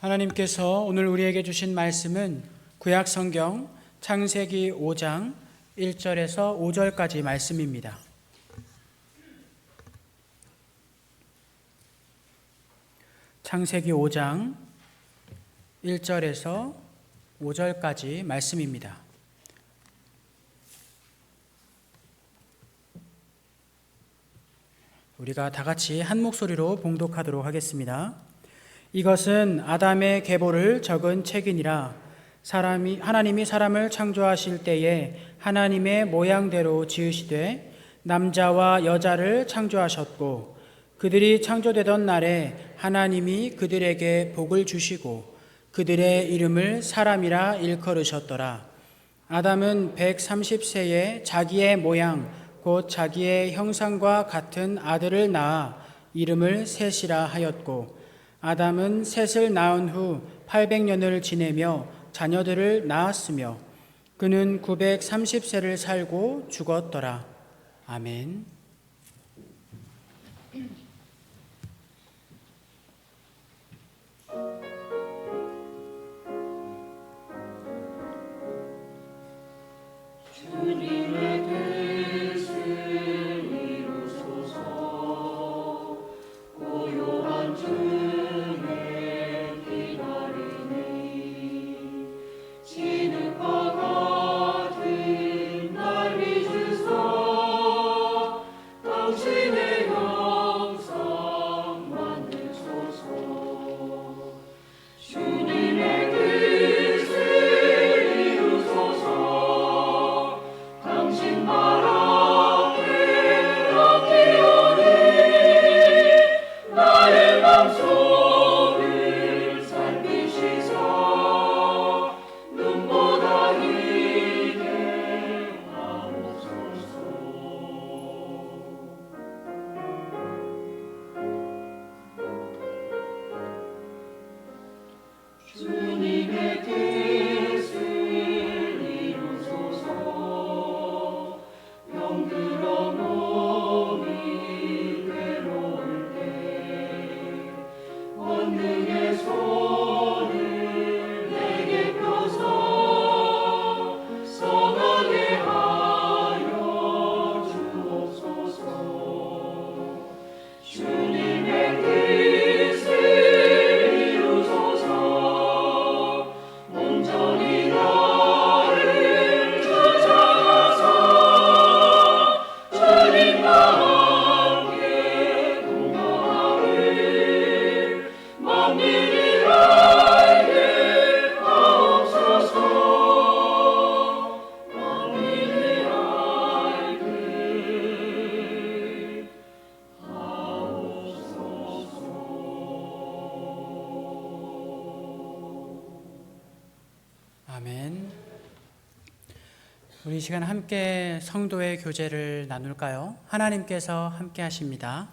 하나님께서 오늘 우리에게 주신 말씀은 구약 성경 창세기 5장 1절에서 5절까지 말씀입니다. 창세기 5장 1절에서 5절까지 말씀입니다. 우리가 다 같이 한 목소리로 봉독하도록 하겠습니다. 이것은 아담의 계보를 적은 책이니라. 하나님이 사람을 창조하실 때에 하나님의 모양대로 지으시되 남자와 여자를 창조하셨고, 그들이 창조되던 날에 하나님이 그들에게 복을 주시고 그들의 이름을 사람이라 일컬으셨더라. 아담은 130세에 자기의 모양 곧 자기의 형상과 같은 아들을 낳아 이름을 셋이라 하였고, 아담은 셋을 낳은 후 800년을 지내며 자녀들을 낳았으며 그는 930세를 살고 죽었더라. 아멘. 아멘. 우리 이 시간 함께 성도의 교제를 나눌까요? 하나님께서 함께 하십니다.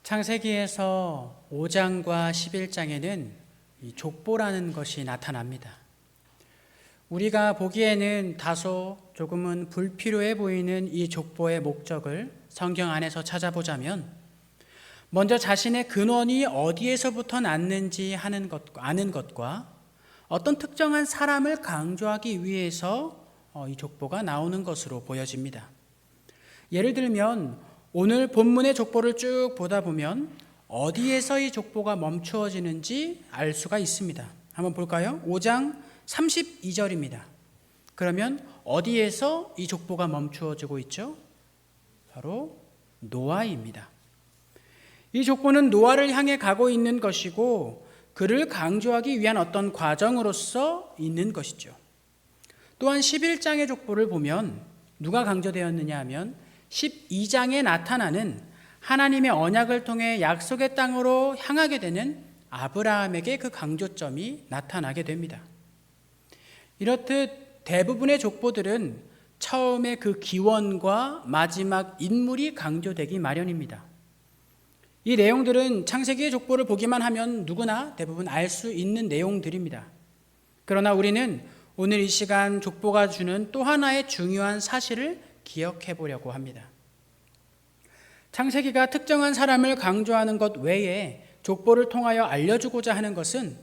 창세기에서 5장과 11장에는 이 족보라는 것이 나타납니다. 우리가 보기에는 다소 조금은 불필요해 보이는 이 족보의 목적을 성경 안에서 찾아보자면, 먼저 자신의 근원이 어디에서부터 났는지 아는 것과 어떤 특정한 사람을 강조하기 위해서 이 족보가 나오는 것으로 보여집니다. 예를 들면 오늘 본문의 족보를 쭉 보다 보면 어디에서 이 족보가 멈추어지는지 알 수가 있습니다. 한번 볼까요? 5장 32절입니다. 그러면 어디에서 이 족보가 멈추어지고 있죠? 바로 노아입니다. 이 족보는 노아를 향해 가고 있는 것이고 그를 강조하기 위한 어떤 과정으로서 있는 것이죠. 또한 11장의 족보를 보면 누가 강조되었느냐 하면 12장에 나타나는 하나님의 언약을 통해 약속의 땅으로 향하게 되는 아브라함에게 그 강조점이 나타나게 됩니다. 이렇듯 대부분의 족보들은 처음에 그 기원과 마지막 인물이 강조되기 마련입니다. 이 내용들은 창세기의 족보를 보기만 하면 누구나 대부분 알 수 있는 내용들입니다. 그러나 우리는 오늘 이 시간 족보가 주는 또 하나의 중요한 사실을 기억해 보려고 합니다. 창세기가 특정한 사람을 강조하는 것 외에 족보를 통하여 알려주고자 하는 것은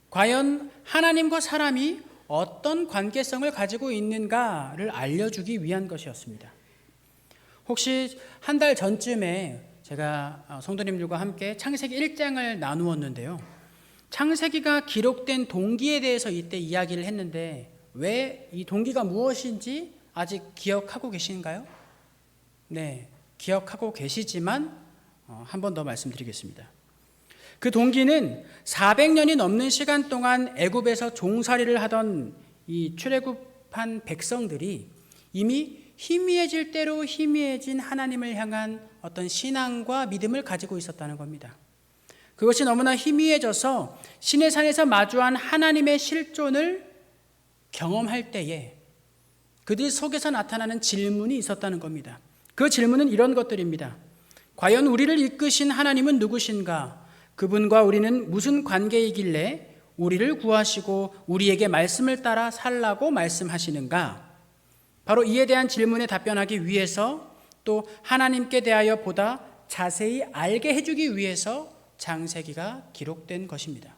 과연 하나님과 사람이 어떤 관계성을 가지고 있는가를 알려주기 위한 것이었습니다. 혹시 한 달 전쯤에 제가 성도님들과 함께 창세기 1장을 나누었는데요. 창세기가 기록된 동기에 대해서 이때 이야기를 했는데 왜 이 동기가 무엇인지 아직 기억하고 계신가요? 네, 기억하고 계시지만 한 번 더 말씀드리겠습니다. 그 동기는 400년이 넘는 시간 동안 애굽에서 종살이를 하던 이 출애굽한 백성들이 이미 희미해질 대로 희미해진 하나님을 향한 어떤 신앙과 믿음을 가지고 있었다는 겁니다. 그것이 너무나 희미해져서 시내산에서 마주한 하나님의 실존을 경험할 때에 그들 속에서 나타나는 질문이 있었다는 겁니다. 그 질문은 이런 것들입니다. 과연 우리를 이끄신 하나님은 누구신가? 그분과 우리는 무슨 관계이길래 우리를 구하시고 우리에게 말씀을 따라 살라고 말씀하시는가? 바로 이에 대한 질문에 답변하기 위해서 또 하나님께 대하여 보다 자세히 알게 해주기 위해서 창세기가 기록된 것입니다.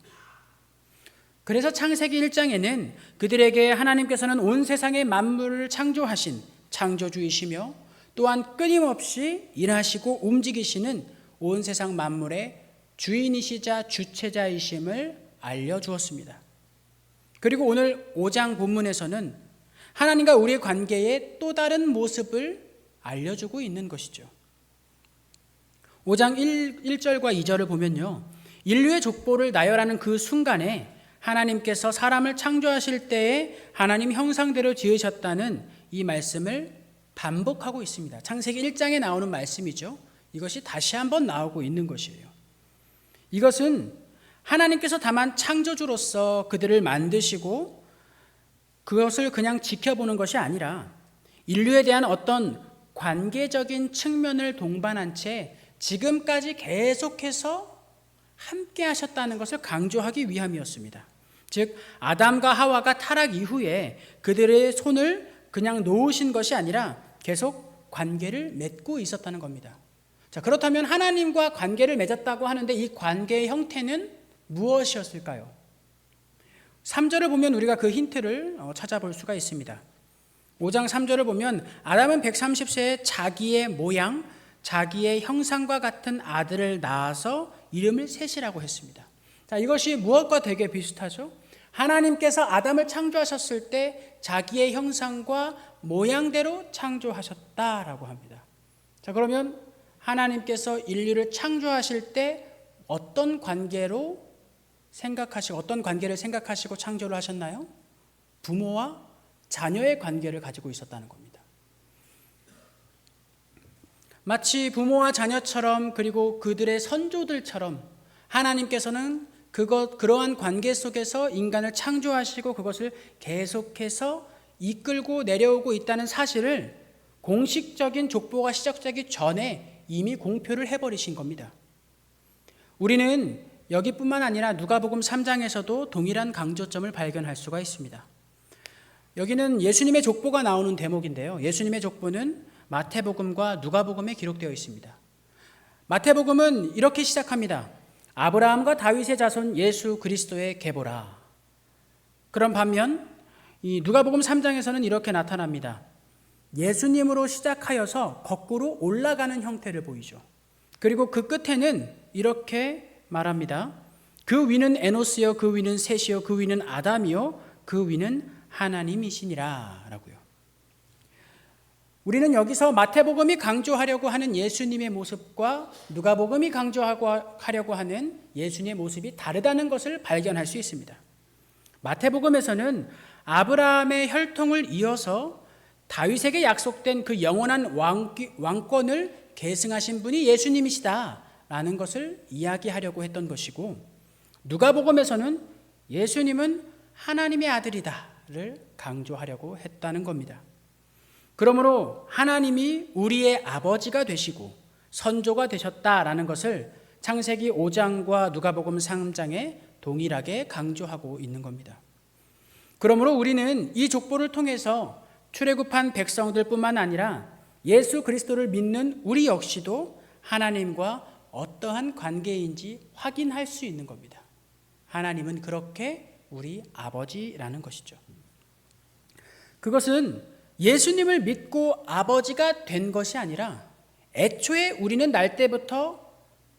그래서 창세기 1장에는 그들에게 하나님께서는 온 세상의 만물을 창조하신 창조주이시며 또한 끊임없이 일하시고 움직이시는 온 세상 만물의 주인이시자 주체자이심을 알려주었습니다. 그리고 오늘 5장 본문에서는 하나님과 우리의 관계의 또 다른 모습을 알려주고 있는 것이죠. 5장 1절과 2절을 보면요. 인류의 족보를 나열하는 그 순간에 하나님께서 사람을 창조하실 때에 하나님 형상대로 지으셨다는 이 말씀을 반복하고 있습니다. 창세기 1장에 나오는 말씀이죠. 이것이 다시 한번 나오고 있는 것이에요. 이것은 하나님께서 다만 창조주로서 그들을 만드시고 그것을 그냥 지켜보는 것이 아니라 인류에 대한 어떤 관계적인 측면을 동반한 채 지금까지 계속해서 함께 하셨다는 것을 강조하기 위함이었습니다. 즉 아담과 하와가 타락 이후에 그들의 손을 그냥 놓으신 것이 아니라 계속 관계를 맺고 있었다는 겁니다. 자, 그렇다면 하나님과 관계를 맺었다고 하는데 이 관계의 형태는 무엇이었을까요? 3절을 보면 우리가 그 힌트를 찾아볼 수가 있습니다. 5장 3절을 보면 아담은 130세에 자기의 모양, 자기의 형상과 같은 아들을 낳아서 이름을 셋이라고 했습니다. 자, 이것이 무엇과 되게 비슷하죠? 하나님께서 아담을 창조하셨을 때 자기의 형상과 모양대로 창조하셨다라고 합니다. 자, 그러면 하나님께서 인류를 창조하실 때 어떤 관계를 생각하시고 창조를 하셨나요? 부모와 자녀의 관계를 가지고 있었다는 겁니다. 마치 부모와 자녀처럼 그리고 그들의 선조들처럼 하나님께서는 그러한 관계 속에서 인간을 창조하시고 그것을 계속해서 이끌고 내려오고 있다는 사실을 공식적인 족보가 시작되기 전에 이미 공표를 해버리신 겁니다. 우리는 여기뿐만 아니라 누가복음 3장에서도 동일한 강조점을 발견할 수가 있습니다. 여기는 예수님의 족보가 나오는 대목인데요. 예수님의 족보는 마태복음과 누가복음에 기록되어 있습니다. 마태복음은 이렇게 시작합니다. 아브라함과 다윗의 자손 예수 그리스도의 계보라. 그런 반면 이 누가복음 3장에서는 이렇게 나타납니다. 예수님으로 시작하여서 거꾸로 올라가는 형태를 보이죠. 그리고 그 끝에는 이렇게 말합니다. 그 위는 에노스요, 그 위는 셋이요, 그 위는 아담이요, 그 위는 하나님이시니라 라고요. 우리는 여기서 마태복음이 강조하려고 하는 예수님의 모습과 누가복음이 강조하려고 하는 예수님의 모습이 다르다는 것을 발견할 수 있습니다. 마태복음에서는 아브라함의 혈통을 이어서 다윗에게 약속된 그 영원한 왕권을 계승하신 분이 예수님이시다라는 것을 이야기하려고 했던 것이고, 누가복음에서는 예수님은 하나님의 아들이다를 강조하려고 했다는 겁니다. 그러므로 하나님이 우리의 아버지가 되시고 선조가 되셨다라는 것을 창세기 5장과 누가복음 3장에 동일하게 강조하고 있는 겁니다. 그러므로 우리는 이 족보를 통해서 출애굽한 백성들뿐만 아니라 예수 그리스도를 믿는 우리 역시도 하나님과 어떠한 관계인지 확인할 수 있는 겁니다. 하나님은 그렇게 우리 아버지라는 것이죠. 그것은 예수님을 믿고 아버지가 된 것이 아니라 애초에 우리는 날 때부터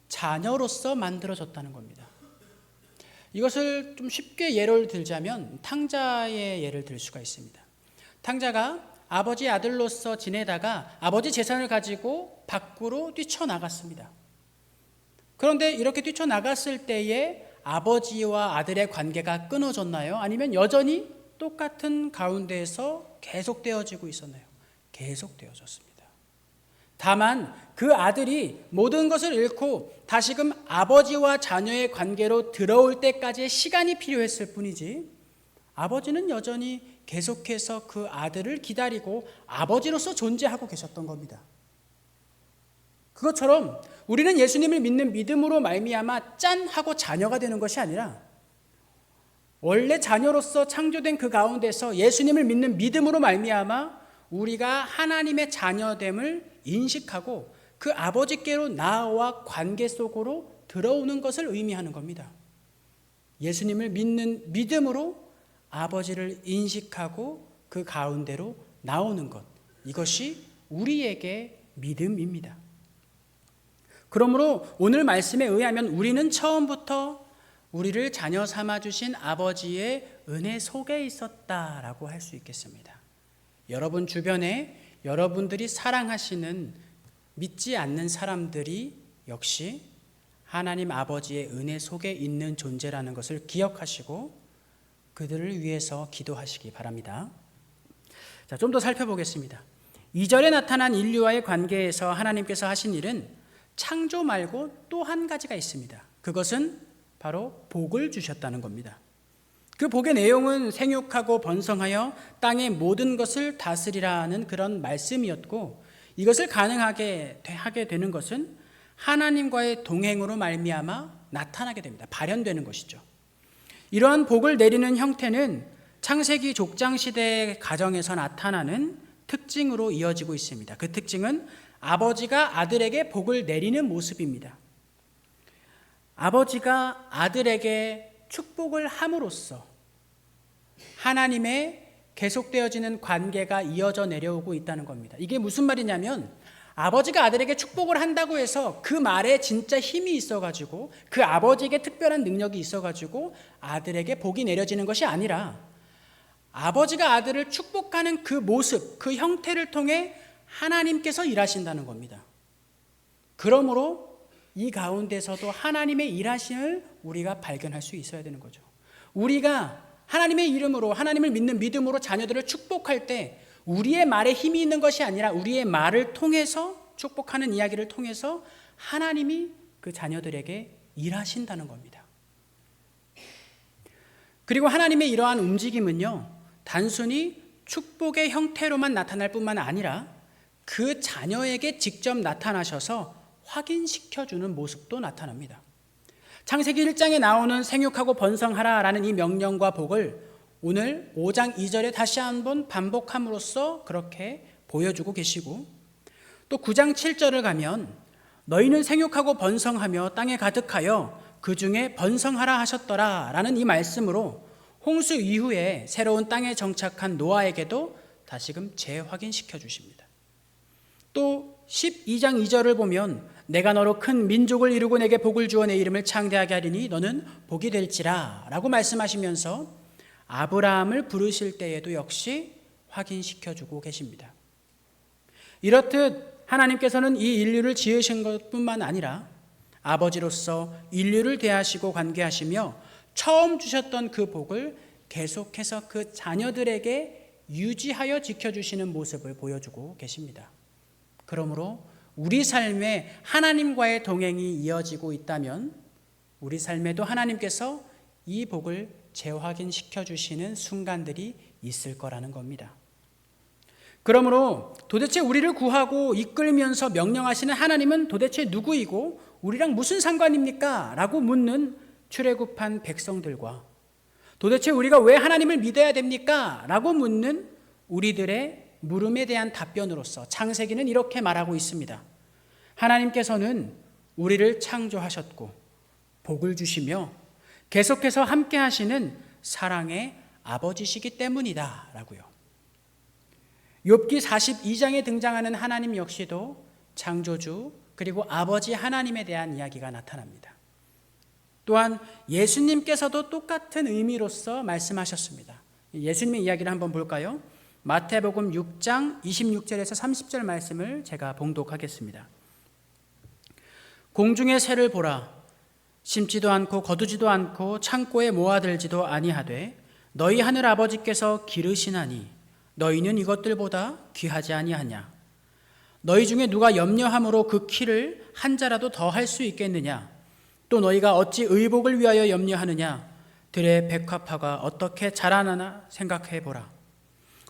자녀로서 만들어졌다는 겁니다. 이것을 좀 쉽게 예를 들자면 탕자의 예를 들 수가 있습니다. 탕자가 아버지 아들로서 지내다가 아버지 재산을 가지고 밖으로 뛰쳐나갔습니다. 그런데 이렇게 뛰쳐나갔을 때에 아버지와 아들의 관계가 끊어졌나요? 아니면 여전히 똑같은 가운데에서 계속되어지고 있었나요? 계속되어졌습니다. 다만 그 아들이 모든 것을 잃고 다시금 아버지와 자녀의 관계로 들어올 때까지의 시간이 필요했을 뿐이지 아버지는 여전히 계속해서 그 아들을 기다리고 아버지로서 존재하고 계셨던 겁니다. 그것처럼 우리는 예수님을 믿는 믿음으로 말미암아 짠 하고 자녀가 되는 것이 아니라 원래 자녀로서 창조된 그 가운데서 예수님을 믿는 믿음으로 말미암아 우리가 하나님의 자녀됨을 인식하고 그 아버지께로 나와 관계 속으로 들어오는 것을 의미하는 겁니다. 예수님을 믿는 믿음으로 아버지를 인식하고 그 가운데로 나오는 것, 이것이 우리에게 믿음입니다. 그러므로 오늘 말씀에 의하면 우리는 처음부터 우리를 자녀 삼아주신 아버지의 은혜 속에 있었다라고 할 수 있겠습니다. 여러분 주변에 여러분들이 사랑하시는 믿지 않는 사람들이 역시 하나님 아버지의 은혜 속에 있는 존재라는 것을 기억하시고 그들을 위해서 기도하시기 바랍니다. 자, 좀 더 살펴보겠습니다. 2절에 나타난 인류와의 관계에서 하나님께서 하신 일은 창조 말고 또 한 가지가 있습니다. 그것은 바로 복을 주셨다는 겁니다. 그 복의 내용은 생육하고 번성하여 땅의 모든 것을 다스리라는 그런 말씀이었고 이것을 가능하게 하게 되는 것은 하나님과의 동행으로 말미암아 나타나게 됩니다. 발현되는 것이죠. 이러한 복을 내리는 형태는 창세기 족장시대의 가정에서 나타나는 특징으로 이어지고 있습니다. 그 특징은 아버지가 아들에게 복을 내리는 모습입니다. 아버지가 아들에게 축복을 함으로써 하나님의 계속되어지는 관계가 이어져 내려오고 있다는 겁니다. 이게 무슨 말이냐면 아버지가 아들에게 축복을 한다고 해서 그 말에 진짜 힘이 있어가지고 그 아버지에게 특별한 능력이 있어가지고 아들에게 복이 내려지는 것이 아니라 아버지가 아들을 축복하는 그 모습, 그 형태를 통해 하나님께서 일하신다는 겁니다. 그러므로 이 가운데서도 하나님의 일하심을 우리가 발견할 수 있어야 되는 거죠. 우리가 하나님의 이름으로 하나님을 믿는 믿음으로 자녀들을 축복할 때 우리의 말에 힘이 있는 것이 아니라 우리의 말을 통해서 축복하는 이야기를 통해서 하나님이 그 자녀들에게 일하신다는 겁니다. 그리고 하나님의 이러한 움직임은요, 단순히 축복의 형태로만 나타날 뿐만 아니라 그 자녀에게 직접 나타나셔서 확인시켜주는 모습도 나타납니다. 창세기 1장에 나오는 생육하고 번성하라라는 이 명령과 복을 오늘 5장 2절에 다시 한번 반복함으로써 그렇게 보여주고 계시고 또 9장 7절을 가면 너희는 생육하고 번성하며 땅에 가득하여 그 중에 번성하라 하셨더라 라는 이 말씀으로 홍수 이후에 새로운 땅에 정착한 노아에게도 다시금 재확인시켜 주십니다. 또 12장 2절을 보면 내가 너로 큰 민족을 이루고 내게 복을 주어 내 이름을 창대하게 하리니 너는 복이 될지라 라고 말씀하시면서 아브라함을 부르실 때에도 역시 확인시켜주고 계십니다. 이렇듯 하나님께서는 이 인류를 지으신 것뿐만 아니라 아버지로서 인류를 대하시고 관계하시며 처음 주셨던 그 복을 계속해서 그 자녀들에게 유지하여 지켜주시는 모습을 보여주고 계십니다. 그러므로 우리 삶에 하나님과의 동행이 이어지고 있다면 우리 삶에도 하나님께서 이 복을 재확인시켜 주시는 순간들이 있을 거라는 겁니다. 그러므로 도대체 우리를 구하고 이끌면서 명령하시는 하나님은 도대체 누구이고 우리랑 무슨 상관입니까? 라고 묻는 출애굽한 백성들과 도대체 우리가 왜 하나님을 믿어야 됩니까? 라고 묻는 우리들의 물음에 대한 답변으로서 창세기는 이렇게 말하고 있습니다. 하나님께서는 우리를 창조하셨고 복을 주시며 계속해서 함께 하시는 사랑의 아버지시기 때문이다 라고요. 욥기 42장에 등장하는 하나님 역시도 창조주 그리고 아버지 하나님에 대한 이야기가 나타납니다. 또한 예수님께서도 똑같은 의미로서 말씀하셨습니다. 예수님의 이야기를 한번 볼까요? 마태복음 6장 26절에서 30절 말씀을 제가 봉독하겠습니다. 공중의 새를 보라. 심지도 않고 거두지도 않고 창고에 모아들지도 아니하되 너희 하늘 아버지께서 기르시나니 너희는 이것들보다 귀하지 아니하냐. 너희 중에 누가 염려함으로 그 키를 한 자라도 더 할 수 있겠느냐. 또 너희가 어찌 의복을 위하여 염려하느냐. 들의 백합화가 어떻게 자라나나 생각해 보라.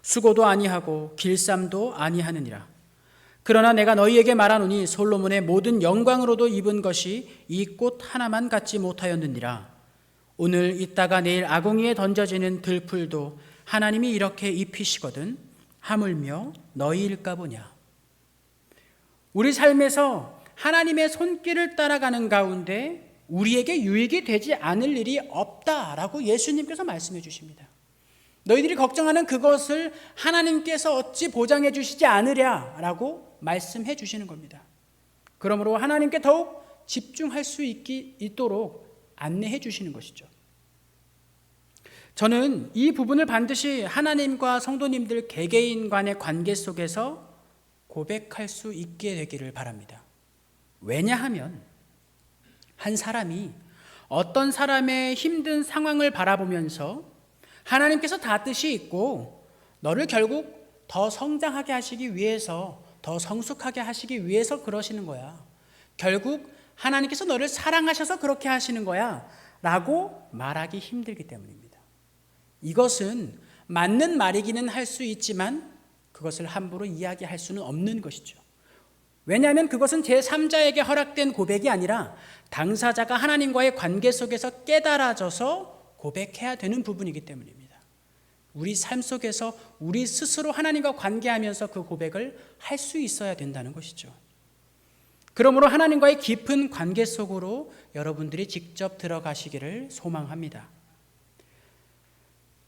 수고도 아니하고 길쌈도 아니하느니라. 그러나 내가 너희에게 말하노니 솔로몬의 모든 영광으로도 입은 것이 이 꽃 하나만 갖지 못하였느니라. 오늘 있다가 내일 아궁이에 던져지는 들풀도 하나님이 이렇게 입히시거든 하물며 너희일까 보냐. 우리 삶에서 하나님의 손길을 따라가는 가운데 우리에게 유익이 되지 않을 일이 없다라고 예수님께서 말씀해 주십니다. 너희들이 걱정하는 그것을 하나님께서 어찌 보장해 주시지 않으랴라고 말씀해 주시는 겁니다. 그러므로 하나님께 더욱 집중할 수 있도록 안내해 주시는 것이죠. 저는 이 부분을 반드시 하나님과 성도님들 개개인 간의 관계 속에서 고백할 수 있게 되기를 바랍니다. 왜냐하면 한 사람이 어떤 사람의 힘든 상황을 바라보면서 하나님께서 다 뜻이 있고 너를 결국 더 성장하게 하시기 위해서, 더 성숙하게 하시기 위해서 그러시는 거야. 결국 하나님께서 너를 사랑하셔서 그렇게 하시는 거야 라고 말하기 힘들기 때문입니다. 이것은 맞는 말이기는 할 수 있지만 그것을 함부로 이야기할 수는 없는 것이죠. 왜냐하면 그것은 제3자에게 허락된 고백이 아니라 당사자가 하나님과의 관계 속에서 깨달아져서 고백해야 되는 부분이기 때문입니다. 우리 삶 속에서 우리 스스로 하나님과 관계하면서 그 고백을 할 수 있어야 된다는 것이죠. 그러므로 하나님과의 깊은 관계 속으로 여러분들이 직접 들어가시기를 소망합니다.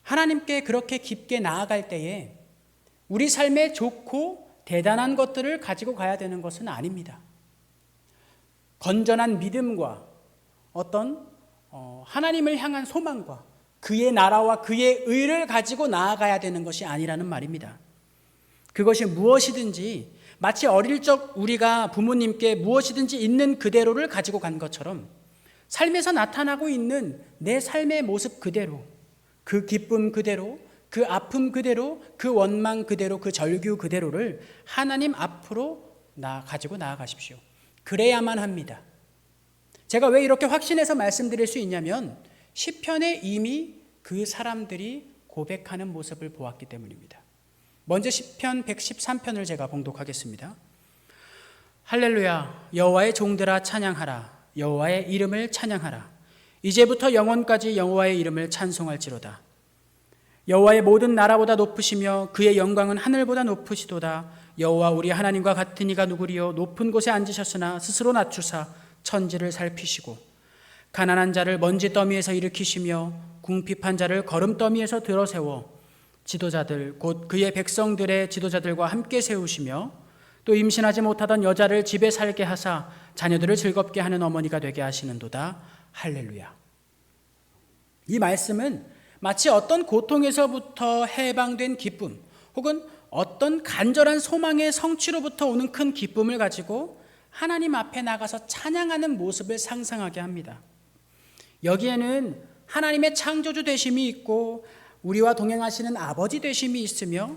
하나님께 그렇게 깊게 나아갈 때에 우리 삶에 좋고 대단한 것들을 가지고 가야 되는 것은 아닙니다. 건전한 믿음과 어떤 하나님을 향한 소망과 그의 나라와 그의 의를 가지고 나아가야 되는 것이 아니라는 말입니다. 그것이 무엇이든지 마치 어릴 적 우리가 부모님께 무엇이든지 있는 그대로를 가지고 간 것처럼 삶에서 나타나고 있는 내 삶의 모습 그대로, 그 기쁨 그대로, 그 아픔 그대로, 그 원망 그대로, 그 절규 그대로를 하나님 앞으로 가지고 나아가십시오. 그래야만 합니다. 제가 왜 이렇게 확신해서 말씀드릴 수 있냐면 시편에 이미 그 사람들이 고백하는 모습을 보았기 때문입니다. 먼저 시편 113편을 제가 봉독하겠습니다. 할렐루야, 여호와의 종들아 찬양하라. 여호와의 이름을 찬양하라. 이제부터 영원까지 여호와의 이름을 찬송할지로다. 여호와의 모든 나라보다 높으시며 그의 영광은 하늘보다 높으시도다. 여호와 우리 하나님과 같은 이가 누구리요. 높은 곳에 앉으셨으나 스스로 낮추사 천지를 살피시고 가난한 자를 먼지 더미에서 일으키시며 궁핍한 자를 거름 더미에서 들어세워 지도자들 곧 그의 백성들의 지도자들과 함께 세우시며 또 임신하지 못하던 여자를 집에 살게 하사 자녀들을 즐겁게 하는 어머니가 되게 하시는도다. 할렐루야. 이 말씀은 마치 어떤 고통에서부터 해방된 기쁨 혹은 어떤 간절한 소망의 성취로부터 오는 큰 기쁨을 가지고 하나님 앞에 나가서 찬양하는 모습을 상상하게 합니다. 여기에는 하나님의 창조주 되심이 있고 우리와 동행하시는 아버지 되심이 있으며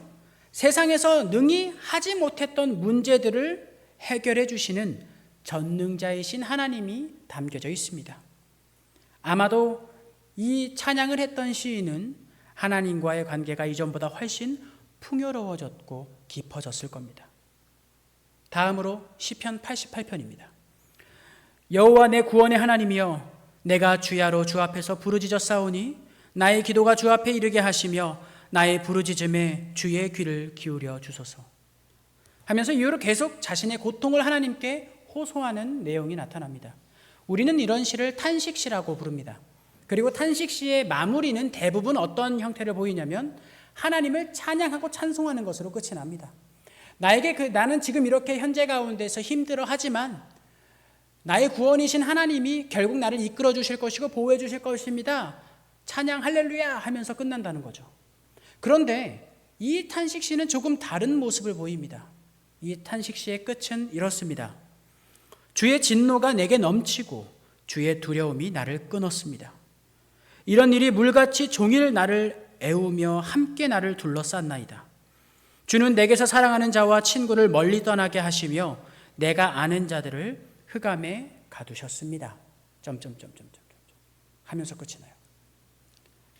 세상에서 능히 하지 못했던 문제들을 해결해 주시는 전능자이신 하나님이 담겨져 있습니다. 아마도 이 찬양을 했던 시인은 하나님과의 관계가 이전보다 훨씬 풍요로워졌고 깊어졌을 겁니다. 다음으로 시편 88편입니다. 여호와 내 구원의 하나님이여, 내가 주야로 주 앞에서 부르짖어 싸우니 나의 기도가 주 앞에 이르게 하시며 나의 부르짖음에 주의 귀를 기울여 주소서 하면서 이후로 계속 자신의 고통을 하나님께 호소하는 내용이 나타납니다. 우리는 이런 시를 탄식시라고 부릅니다. 그리고 탄식시의 마무리는 대부분 어떤 형태를 보이냐면 하나님을 찬양하고 찬송하는 것으로 끝이 납니다. 나는 지금 이렇게 현재 가운데서 힘들어 하지만 나의 구원이신 하나님이 결국 나를 이끌어 주실 것이고 보호해 주실 것입니다. 찬양 할렐루야 하면서 끝난다는 거죠. 그런데 이 탄식시는 조금 다른 모습을 보입니다. 이 탄식시의 끝은 이렇습니다. 주의 진노가 내게 넘치고 주의 두려움이 나를 끊었습니다. 이런 일이 물같이 종일 나를 애우며 함께 나를 둘러쌌나이다. 주는 내게서 사랑하는 자와 친구를 멀리 떠나게 하시며 내가 아는 자들을 흑암에 가두셨습니다. 하면서 끝이 나요.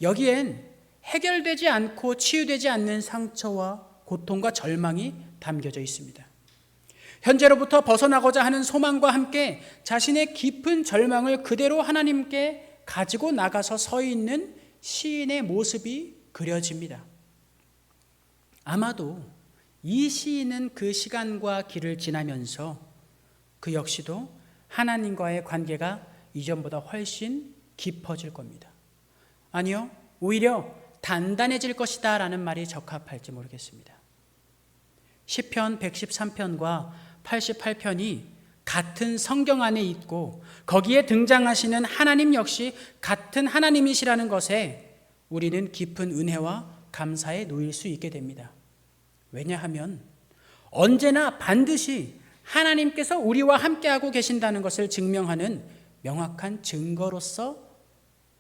여기엔 해결되지 않고 치유되지 않는 상처와 고통과 절망이 담겨져 있습니다. 현재로부터 벗어나고자 하는 소망과 함께 자신의 깊은 절망을 그대로 하나님께 가지고 나가서 서 있는 시인의 모습이 그려집니다. 아마도 이 시인은 그 시간과 길을 지나면서 그 역시도 하나님과의 관계가 이전보다 훨씬 깊어질 겁니다. 아니요, 오히려 단단해질 것이다 라는 말이 적합할지 모르겠습니다. 시편 113편과 88편이 같은 성경 안에 있고 거기에 등장하시는 하나님 역시 같은 하나님이시라는 것에 우리는 깊은 은혜와 감사에 놓일 수 있게 됩니다. 왜냐하면 언제나 반드시 하나님께서 우리와 함께하고 계신다는 것을 증명하는 명확한 증거로서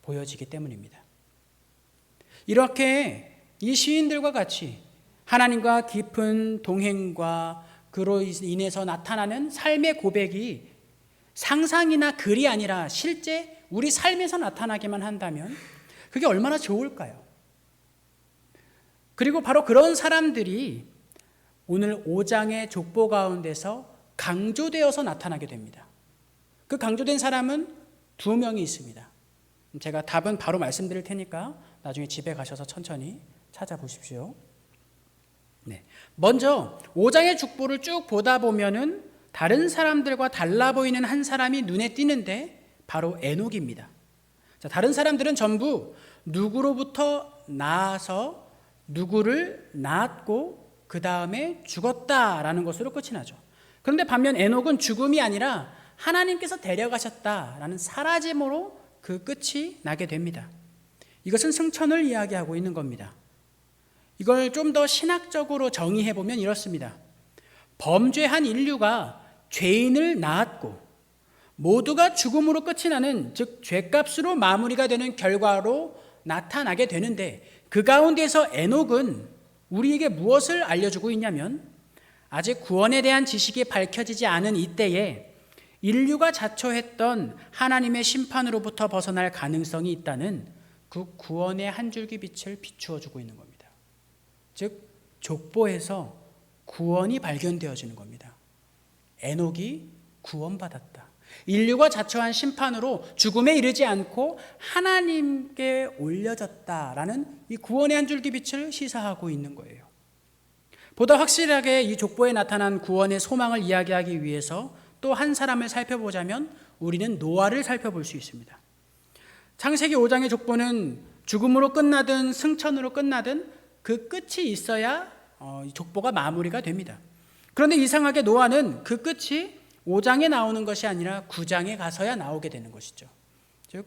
보여지기 때문입니다. 이렇게 이 시인들과 같이 하나님과 깊은 동행과 그로 인해서 나타나는 삶의 고백이 상상이나 글이 아니라 실제 우리 삶에서 나타나기만 한다면 그게 얼마나 좋을까요? 그리고 바로 그런 사람들이 오늘 5장의 족보 가운데서 강조되어서 나타나게 됩니다. 그 강조된 사람은 2명이 있습니다. 제가 답은 바로 말씀드릴 테니까 나중에 집에 가셔서 천천히 찾아보십시오. 네. 먼저 5장의 족보를 쭉 보다 보면은 다른 사람들과 달라 보이는 한 사람이 눈에 띄는데 바로 에녹입니다. 자, 다른 사람들은 전부 누구로부터 나아서 누구를 낳았고 그 다음에 죽었다라는 것으로 끝이 나죠. 그런데 반면 에녹은 죽음이 아니라 하나님께서 데려가셨다라는 사라짐으로 그 끝이 나게 됩니다. 이것은 승천을 이야기하고 있는 겁니다. 이걸 좀 더 신학적으로 정의해보면 이렇습니다. 범죄한 인류가 죄인을 낳았고 모두가 죽음으로 끝이 나는, 즉 죄값으로 마무리가 되는 결과로 나타나게 되는데 그 가운데서 에녹은 우리에게 무엇을 알려주고 있냐면 아직 구원에 대한 지식이 밝혀지지 않은 이때에 인류가 자초했던 하나님의 심판으로부터 벗어날 가능성이 있다는 그 구원의 한 줄기 빛을 비추어 주고 있는 겁니다. 즉 족보에서 구원이 발견되어지는 겁니다. 에녹이 구원받았다. 인류가 자초한 심판으로 죽음에 이르지 않고 하나님께 올려졌다라는 이 구원의 한 줄기 빛을 시사하고 있는 거예요. 보다 확실하게 이 족보에 나타난 구원의 소망을 이야기하기 위해서 또 한 사람을 살펴보자면 우리는 노아를 살펴볼 수 있습니다. 창세기 5장의 족보는 죽음으로 끝나든 승천으로 끝나든 그 끝이 있어야 족보가 마무리가 됩니다. 그런데 이상하게 노아는 그 끝이 5장에 나오는 것이 아니라 9장에 가서야 나오게 되는 것이죠. 즉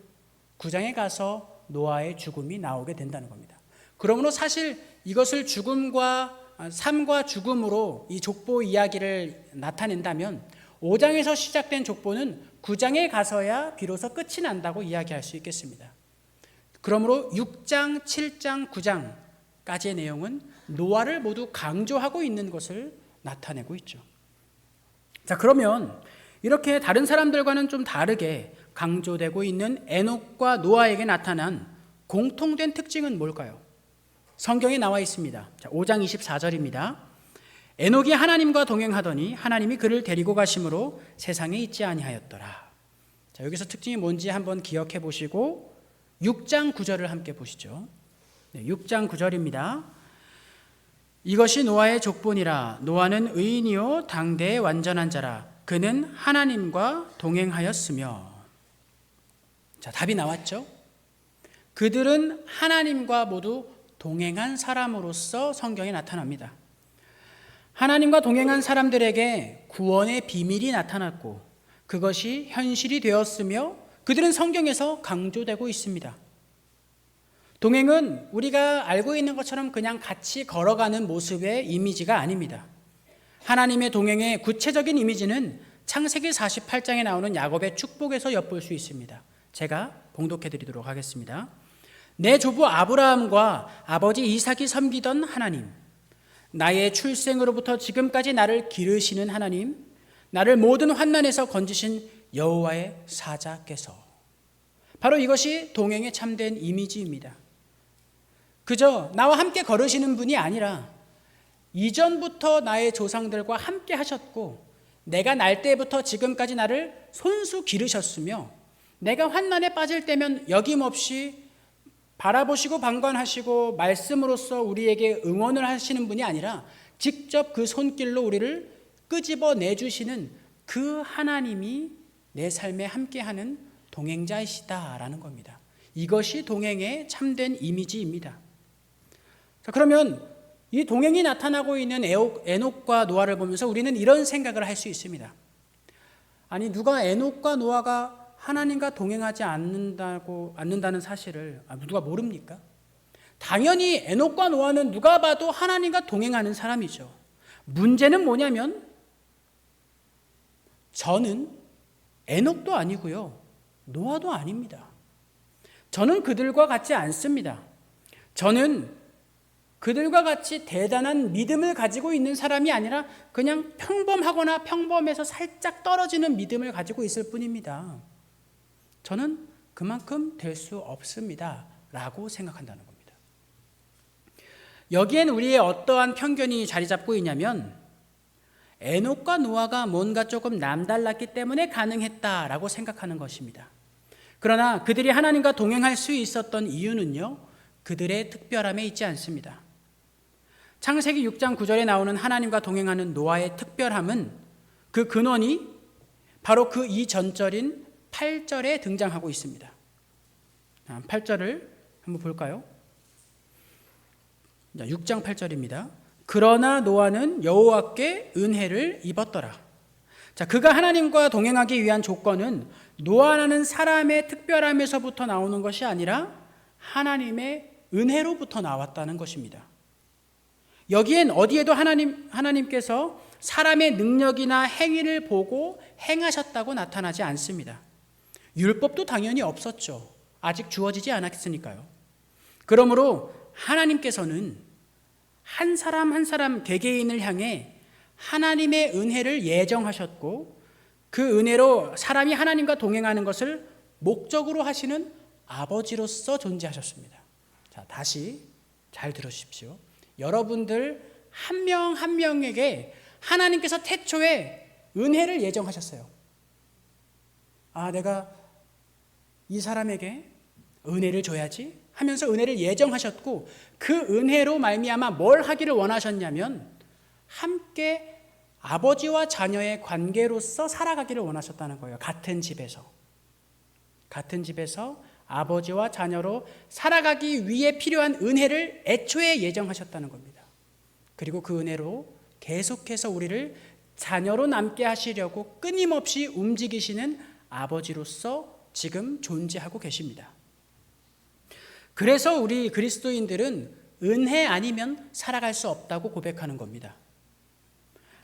9장에 가서 노아의 죽음이 나오게 된다는 겁니다. 그러므로 사실 이것을 삶과 죽음으로 이 족보 이야기를 나타낸다면 5장에서 시작된 족보는 9장에 가서야 비로소 끝이 난다고 이야기할 수 있겠습니다. 그러므로 6장, 7장, 9장까지의 내용은 노아를 모두 강조하고 있는 것을 나타내고 있죠. 자, 그러면 이렇게 다른 사람들과는 좀 다르게 강조되고 있는 에녹과 노아에게 나타난 공통된 특징은 뭘까요? 성경에 나와 있습니다. 자, 5장 24절입니다. 에녹이 하나님과 동행하더니 하나님이 그를 데리고 가심으로 세상에 있지 아니하였더라. 자, 여기서 특징이 뭔지 한번 기억해 보시고 6장 9절을 함께 보시죠. 6장 9절입니다. 이것이 노아의 족본이라. 노아는 의인이요 당대의 완전한 자라. 그는 하나님과 동행하였으며. 자, 답이 나왔죠? 그들은 하나님과 모두 동행한 사람으로서 성경에 나타납니다. 하나님과 동행한 사람들에게 구원의 비밀이 나타났고 그것이 현실이 되었으며 그들은 성경에서 강조되고 있습니다. 동행은 우리가 알고 있는 것처럼 그냥 같이 걸어가는 모습의 이미지가 아닙니다. 하나님의 동행의 구체적인 이미지는 창세기 48장에 나오는 야곱의 축복에서 엿볼 수 있습니다. 제가 봉독해 드리도록 하겠습니다. 내 조부 아브라함과 아버지 이삭이 섬기던 하나님, 나의 출생으로부터 지금까지 나를 기르시는 하나님, 나를 모든 환난에서 건지신 여호와의 사자께서. 바로 이것이 동행에 참된 이미지입니다. 그저 나와 함께 걸으시는 분이 아니라 이전부터 나의 조상들과 함께 하셨고 내가 날 때부터 지금까지 나를 손수 기르셨으며 내가 환난에 빠질 때면 여김없이 바라보시고 방관하시고 말씀으로써 우리에게 응원을 하시는 분이 아니라 직접 그 손길로 우리를 끄집어 내주시는 그 하나님이 내 삶에 함께하는 동행자이시다라는 겁니다. 이것이 동행의 참된 이미지입니다. 자, 그러면 이 동행이 나타나고 있는 에녹과 노아를 보면서 우리는 이런 생각을 할 수 있습니다. 아니, 누가 에녹과 노아가 하나님과 동행하지 않는다는 사실을 누가 모릅니까? 당연히 에녹과 노아는 누가 봐도 하나님과 동행하는 사람이죠. 문제는 뭐냐면 저는 에녹도 아니고요, 노아도 아닙니다. 저는 그들과 같지 않습니다. 저는 그들과 같이 대단한 믿음을 가지고 있는 사람이 아니라 그냥 평범하거나 평범해서 살짝 떨어지는 믿음을 가지고 있을 뿐입니다. 저는 그만큼 될 수 없습니다 라고 생각한다는 겁니다. 여기엔 우리의 어떠한 편견이 자리 잡고 있냐면 에녹과 노아가 뭔가 조금 남달랐기 때문에 가능했다라고 생각하는 것입니다. 그러나 그들이 하나님과 동행할 수 있었던 이유는요, 그들의 특별함에 있지 않습니다. 창세기 6장 9절에 나오는 하나님과 동행하는 노아의 특별함은 그 근원이 바로 그 이전절인 8절에 등장하고 있습니다. 8절을 한번 볼까요? 6장 8절입니다. 그러나 노아는 여호와께 은혜를 입었더라. 자, 그가 하나님과 동행하기 위한 조건은 노아라는 사람의 특별함에서부터 나오는 것이 아니라 하나님의 은혜로부터 나왔다는 것입니다. 여기엔 어디에도 하나님께서 사람의 능력이나 행위를 보고 행하셨다고 나타나지 않습니다. 율법도 당연히 없었죠. 아직 주어지지 않았으니까요. 그러므로 하나님께서는 한 사람 한 사람 개개인을 향해 하나님의 은혜를 예정하셨고 그 은혜로 사람이 하나님과 동행하는 것을 목적으로 하시는 아버지로서 존재하셨습니다. 자, 다시 잘 들으십시오. 여러분들 한 명 한 명에게 하나님께서 태초에 은혜를 예정하셨어요. 아, 내가 이 사람에게 은혜를 줘야지 하면서 은혜를 예정하셨고 그 은혜로 말미암아 뭘 하기를 원하셨냐면 함께 아버지와 자녀의 관계로서 살아가기를 원하셨다는 거예요. 같은 집에서 아버지와 자녀로 살아가기 위해 필요한 은혜를 애초에 예정하셨다는 겁니다. 그리고 그 은혜로 계속해서 우리를 자녀로 남게 하시려고 끊임없이 움직이시는 아버지로서 지금 존재하고 계십니다. 그래서 우리 그리스도인들은 은혜 아니면 살아갈 수 없다고 고백하는 겁니다.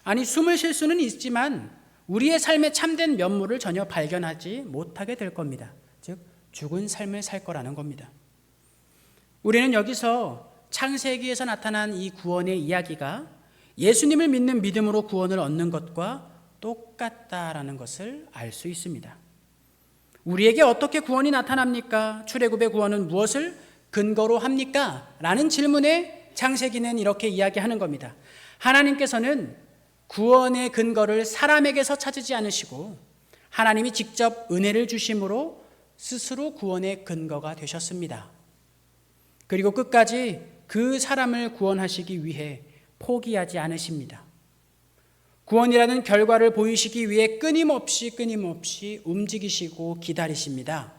아니, 숨을 쉴 수는 있지만 우리의 삶의 참된 면모를 전혀 발견하지 못하게 될 겁니다. 즉 죽은 삶을 살 거라는 겁니다. 우리는 여기서 창세기에서 나타난 이 구원의 이야기가 예수님을 믿는 믿음으로 구원을 얻는 것과 똑같다라는 것을 알 수 있습니다. 우리에게 어떻게 구원이 나타납니까? 출애굽의 구원은 무엇을 근거로 합니까? 라는 질문에 창세기는 이렇게 이야기하는 겁니다. 하나님께서는 구원의 근거를 사람에게서 찾지 않으시고 하나님이 직접 은혜를 주심으로 스스로 구원의 근거가 되셨습니다. 그리고 끝까지 그 사람을 구원하시기 위해 포기하지 않으십니다. 구원이라는 결과를 보이시기 위해 끊임없이 움직이시고 기다리십니다.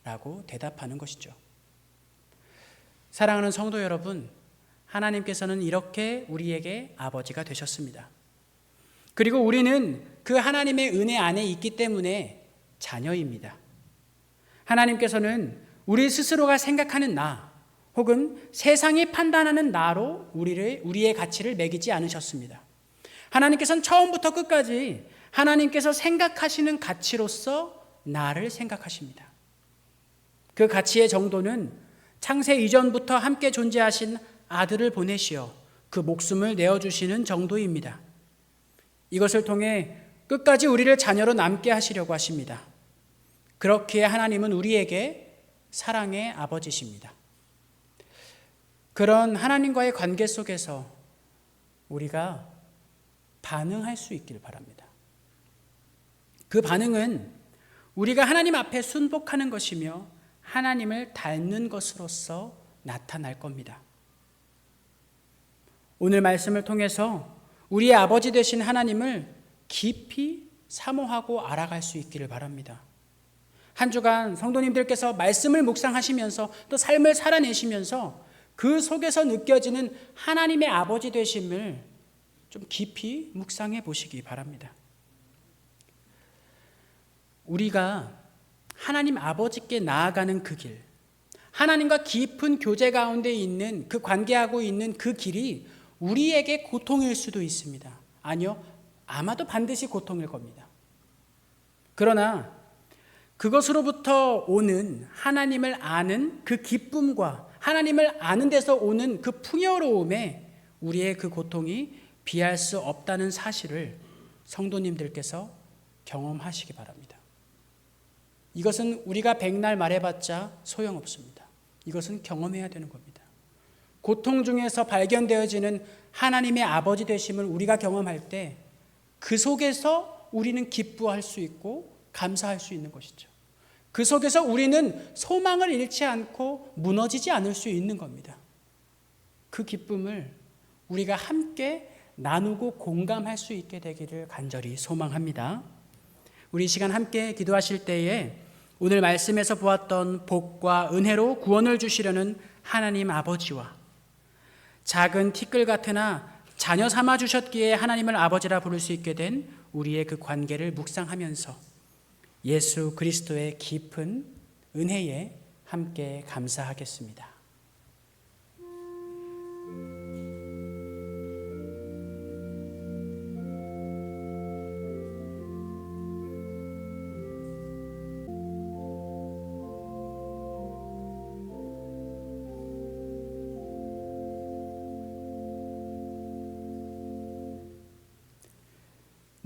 라고 대답하는 것이죠. 사랑하는 성도 여러분, 하나님께서는 이렇게 우리에게 아버지가 되셨습니다. 그리고 우리는 그 하나님의 은혜 안에 있기 때문에 자녀입니다. 하나님께서는 우리 스스로가 생각하는 나 혹은 세상이 판단하는 나로 우리의 가치를 매기지 않으셨습니다. 하나님께서는 처음부터 끝까지 하나님께서 생각하시는 가치로서 나를 생각하십니다. 그 가치의 정도는 창세 이전부터 함께 존재하신 아들을 보내시어 그 목숨을 내어주시는 정도입니다. 이것을 통해 끝까지 우리를 자녀로 남게 하시려고 하십니다. 그렇기에 하나님은 우리에게 사랑의 아버지십니다. 그런 하나님과의 관계 속에서 우리가 반응할 수 있기를 바랍니다. 그 반응은 우리가 하나님 앞에 순복하는 것이며 하나님을 닮는 것으로서 나타날 겁니다. 오늘 말씀을 통해서 우리의 아버지 되신 하나님을 깊이 사모하고 알아갈 수 있기를 바랍니다. 한 주간 성도님들께서 말씀을 묵상하시면서 또 삶을 살아내시면서 그 속에서 느껴지는 하나님의 아버지 되심을 좀 깊이 묵상해 보시기 바랍니다. 우리가 하나님 아버지께 나아가는 그 길, 하나님과 깊은 교제 가운데 있는 그 관계하고 있는 그 길이 우리에게 고통일 수도 있습니다. 아니요, 아마도 반드시 고통일 겁니다. 그러나 그것으로부터 오는 하나님을 아는 그 기쁨과 하나님을 아는 데서 오는 그 풍요로움에 우리의 그 고통이 비할 수 없다는 사실을 성도님들께서 경험하시기 바랍니다. 이것은 우리가 백날 말해봤자 소용없습니다. 이것은 경험해야 되는 겁니다. 고통 중에서 발견되어지는 하나님의 아버지 되심을 우리가 경험할 때 그 속에서 우리는 기뻐할 수 있고 감사할 수 있는 것이죠. 그 속에서 우리는 소망을 잃지 않고 무너지지 않을 수 있는 겁니다. 그 기쁨을 우리가 함께 나누고 공감할 수 있게 되기를 간절히 소망합니다. 우리 이 시간 함께 기도하실 때에 오늘 말씀에서 보았던 복과 은혜로 구원을 주시려는 하나님 아버지와 작은 티끌 같으나 자녀 삼아 주셨기에 하나님을 아버지라 부를 수 있게 된 우리의 그 관계를 묵상하면서 예수 그리스도의 깊은 은혜에 함께 감사하겠습니다.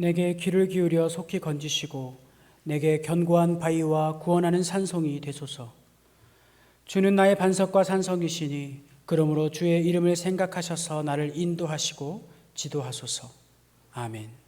내게 귀를 기울여 속히 건지시고 내게 견고한 바위와 구원하는 산성이 되소서. 주는 나의 반석과 산성이시니 그러므로 주의 이름을 생각하셔서 나를 인도하시고 지도하소서. 아멘.